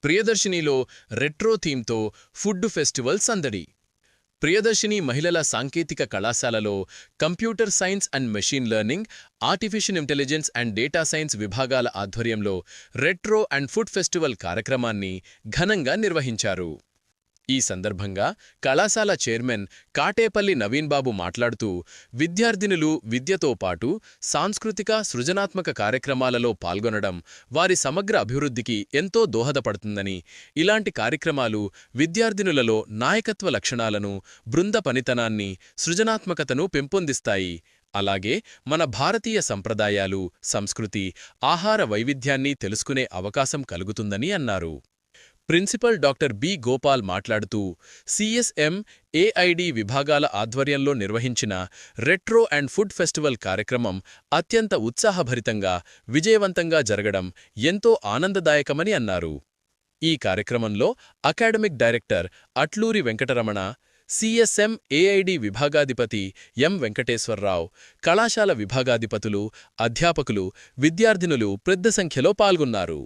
ప్రియదర్శినిలో retro థీమ్తో food festival సందడి. ప్రియదర్శిని మహిళల సాంకేతిక కళాశాలలో computer science and machine learning, artificial intelligence and data science విభాగాల ఆధ్వర్యంలో రెట్రో అండ్ ఫుడ్ ఫెస్టివల్ కార్యక్రమాన్ని ఘనంగా నిర్వహించారు. ఈ సందర్భంగా కళాశాల చైర్మన్ కాటేపల్లి నవీన్బాబు మాట్లాడుతూ, విద్యార్థినులు విద్యతో పాటు సాంస్కృతిక, సృజనాత్మక కార్యక్రమాలలో పాల్గొనడం వారి సమగ్ర అభివృద్ధికి ఎంతో దోహదపడుతుందని, ఇలాంటి కార్యక్రమాలు విద్యార్థినులలో నాయకత్వ లక్షణాలను, బృంద పనితనాన్ని, సృజనాత్మకతను పెంపొందిస్తాయి. అలాగే మన భారతీయ సంప్రదాయాలు, సంస్కృతి, ఆహార వైవిధ్యాన్ని తెలుసుకునే అవకాశం కలుగుతుందని అన్నారు. ప్రిన్సిపల్ డాక్టర్ బి గోపాల్ మాట్లాడుతూ, సిఎస్ఎం, ఏఐడి విభాగాల ఆధ్వర్యంలో నిర్వహించిన రెట్రో అండ్ ఫుడ్ ఫెస్టివల్ కార్యక్రమం అత్యంత ఉత్సాహభరితంగా, విజయవంతంగా జరగడం ఎంతో ఆనందదాయకమని అన్నారు. ఈ కార్యక్రమంలో academic director Atluri Venkataramana, CSM AID విభాగాధిపతి ఎం వెంకటేశ్వరరావు, కళాశాల విభాగాధిపతులు, అధ్యాపకులు, విద్యార్థినులు పెద్ద సంఖ్యలో పాల్గొన్నారు.